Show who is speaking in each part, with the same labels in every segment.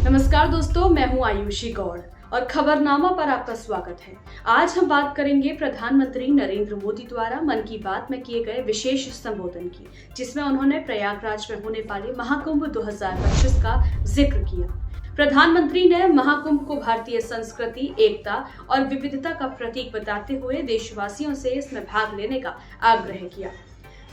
Speaker 1: नमस्कार दोस्तों, मैं हूं आयुषी गौड़ और खबरनामा पर आपका स्वागत है। आज हम बात करेंगे प्रधानमंत्री नरेंद्र मोदी द्वारा मन की बात में किए गए विशेष संबोधन की, जिसमें उन्होंने प्रयागराज में होने वाले महाकुंभ 2025 का जिक्र किया। प्रधानमंत्री ने महाकुंभ को भारतीय संस्कृति, एकता और विविधता का प्रतीक बताते हुए देशवासियों से इसमें भाग लेने का आग्रह किया।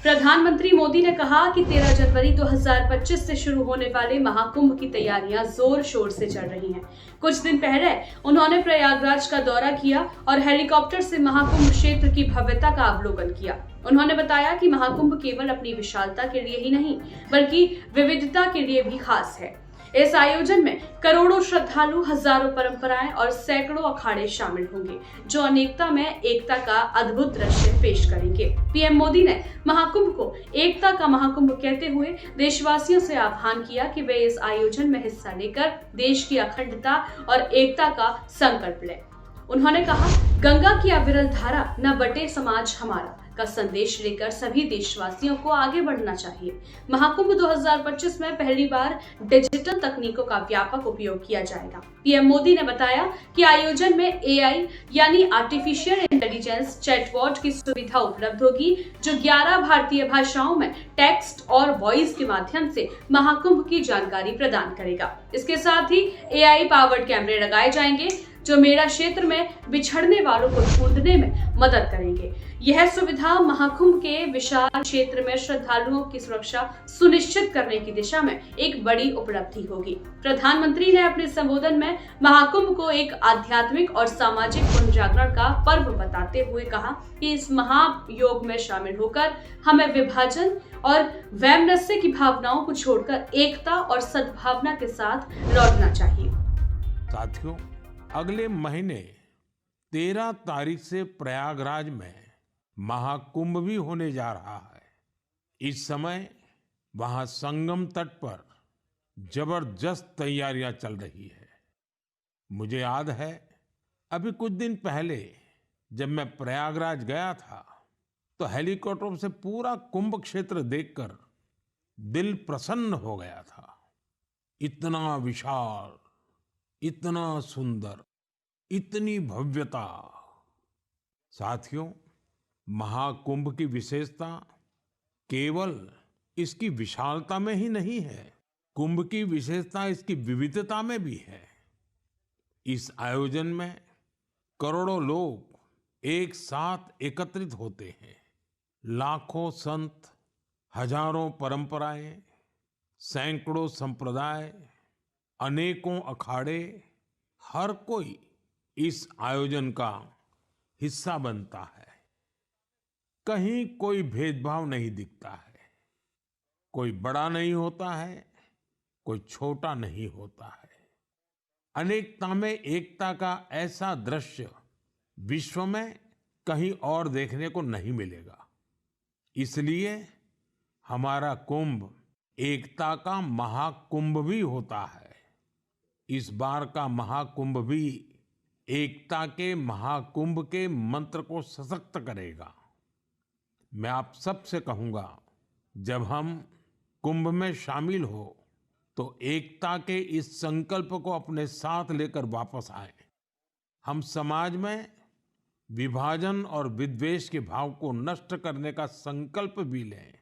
Speaker 1: प्रधानमंत्री मोदी ने कहा कि 13 जनवरी 2025 से शुरू होने वाले महाकुंभ की तैयारियां जोर शोर से चल रही हैं। कुछ दिन पहले उन्होंने प्रयागराज का दौरा किया और हेलीकॉप्टर से महाकुंभ क्षेत्र की भव्यता का अवलोकन किया। उन्होंने बताया कि महाकुंभ केवल अपनी विशालता के लिए ही नहीं, बल्कि विविधता के लिए भी खास है। इस आयोजन में करोड़ों श्रद्धालु, हजारों परंपराएं और सैकड़ों अखाड़े शामिल होंगे, जो अनेकता में एकता का अद्भुत दृश्य पेश करेंगे। पीएम मोदी ने महाकुंभ को एकता का महाकुंभ कहते हुए देशवासियों से आह्वान किया कि वे इस आयोजन में हिस्सा लेकर देश की अखंडता और एकता का संकल्प लें। उन्होंने कहा, गंगा की अविरल धारा न बटे समाज हमारा का संदेश लेकर सभी देशवासियों को आगे बढ़ना चाहिए। महाकुंभ 2025 में पहली बार डिजिटल तकनीकों का व्यापक उपयोग किया जाएगा। पीएम मोदी ने बताया कि आयोजन में एआई यानी आर्टिफिशियल इंटेलिजेंस चैटबॉट की सुविधा उपलब्ध होगी, जो 11 भारतीय भाषाओं में टेक्स्ट और वॉइस के माध्यम से महाकुंभ की जानकारी प्रदान करेगा। इसके साथ ही एआई पावर्ड कैमरे लगाए जाएंगे, जो मेरा क्षेत्र में बिछड़ने वालों को ढूंढने में मदद करेंगे। यह सुविधा महाकुंभ के विशाल क्षेत्र में श्रद्धालुओं की सुरक्षा सुनिश्चित करने की दिशा में एक बड़ी उपलब्धि होगी। प्रधानमंत्री ने अपने संबोधन में महाकुंभ को एक आध्यात्मिक और सामाजिक पुनर्जागरण का पर्व बताते हुए कहा कि इस महायोग में शामिल होकर हमें विभाजन और वैमनस्य की भावनाओं को छोड़कर एकता और सद्भावना के साथ लौटना चाहिए।
Speaker 2: साथियों, अगले महीने 13 तारीख से प्रयागराज में महाकुंभ भी होने जा रहा है। इस समय वहां संगम तट पर जबरदस्त तैयारियां चल रही है। मुझे याद है, अभी कुछ दिन पहले जब मैं प्रयागराज गया था तो हेलीकॉप्टर से पूरा कुंभ क्षेत्र देखकर दिल प्रसन्न हो गया था। इतना विशाल, इतना सुंदर, इतनी भव्यता। साथियों, महाकुंभ की विशेषता केवल इसकी विशालता में ही नहीं है, कुंभ की विशेषता इसकी विविधता में भी है। इस आयोजन में करोड़ों लोग एक साथ एकत्रित होते हैं। लाखों संत, हजारों परंपराएं, सैकड़ों संप्रदाय, अनेकों अखाड़े, हर कोई इस आयोजन का हिस्सा बनता है। कहीं कोई भेदभाव नहीं दिखता है, कोई बड़ा नहीं होता है, कोई छोटा नहीं होता है। अनेकता में एकता का ऐसा दृश्य विश्व में कहीं और देखने को नहीं मिलेगा। इसलिए हमारा कुंभ एकता का महाकुंभ भी होता है। इस बार का महाकुंभ भी एकता के महाकुंभ के मंत्र को सशक्त करेगा। मैं आप सबसे कहूंगा, जब हम कुंभ में शामिल हो तो एकता के इस संकल्प को अपने साथ लेकर वापस आए। हम समाज में विभाजन और विद्वेष के भाव को नष्ट करने का संकल्प भी लें।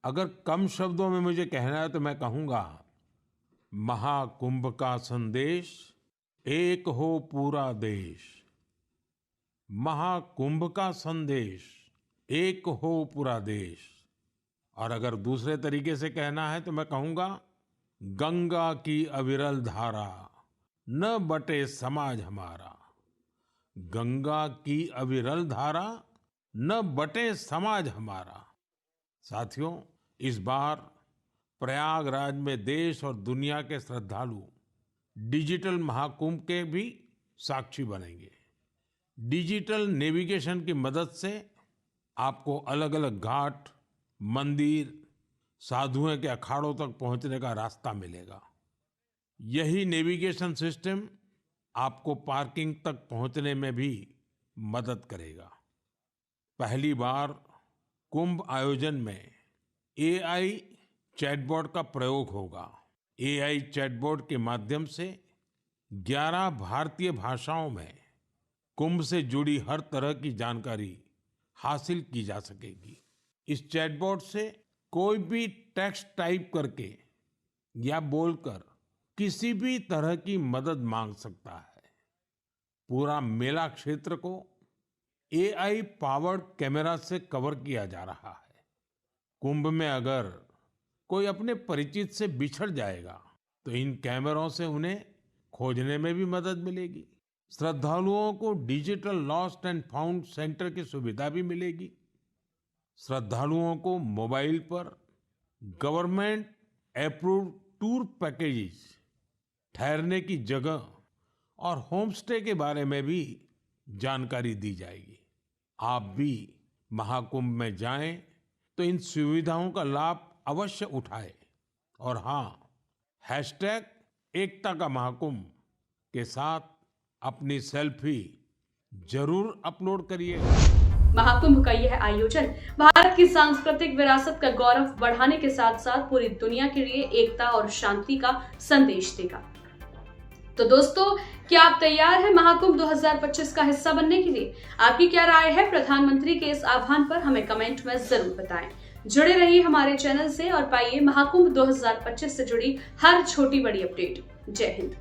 Speaker 2: अगर कम शब्दों में मुझे कहना है तो मैं कहूंगा, महाकुंभ का संदेश, एक हो पूरा देश। महाकुंभ का संदेश, एक हो पूरा देश। और अगर दूसरे तरीके से कहना है तो मैं कहूंगा, गंगा की अविरल धारा न बटे समाज हमारा। गंगा की अविरल धारा न बटे समाज हमारा। साथियों, इस बार प्रयागराज में देश और दुनिया के श्रद्धालु डिजिटल महाकुंभ के भी साक्षी बनेंगे। डिजिटल नेविगेशन की मदद से आपको अलग अलग घाट, मंदिर, साधुओं के अखाड़ों तक पहुंचने का रास्ता मिलेगा। यही नेविगेशन सिस्टम आपको पार्किंग तक पहुंचने में भी मदद करेगा। पहली बार कुंभ आयोजन में एआई चैटबॉट का प्रयोग होगा। एआई चैटबॉट के माध्यम से 11 भारतीय भाषाओं में कुंभ से जुड़ी हर तरह की जानकारी हासिल की जा सकेगी। इस चैटबॉट से कोई भी टेक्स्ट टाइप करके या बोलकर किसी भी तरह की मदद मांग सकता है। पूरा मेला क्षेत्र को एआई पावर्ड कैमरा से कवर किया जा रहा है। कुंभ में अगर कोई अपने परिचित से बिछड़ जाएगा तो इन कैमरों से उन्हें खोजने में भी मदद मिलेगी। श्रद्धालुओं को digital lost and found centre की सुविधा भी मिलेगी। श्रद्धालुओं को मोबाइल पर गवर्नमेंट अप्रूव्ड टूर पैकेजेस, ठहरने की जगह और होम स्टे के बारे में भी जानकारी दी जाएगी। आप भी महाकुंभ में जाएं तो इन सुविधाओं का लाभ अवश्य उठाएं और हाँ, #एकता का महाकुंभ के साथ अपनी सेल्फी जरूर अपलोड करिए।
Speaker 1: महाकुंभ का यह आयोजन भारत की सांस्कृतिक विरासत का गौरव बढ़ाने के साथ साथ पूरी दुनिया के लिए एकता और शांति का संदेश देगा। तो दोस्तों, क्या आप तैयार हैं महाकुंभ 2025 का हिस्सा बनने के लिए? आपकी क्या राय है प्रधानमंत्री के इस आह्वान पर? हमें कमेंट में जरूर बताएं। जुड़े रहिए हमारे चैनल से और पाइए महाकुंभ 2025 से जुड़ी हर छोटी बड़ी अपडेट। जय हिंद।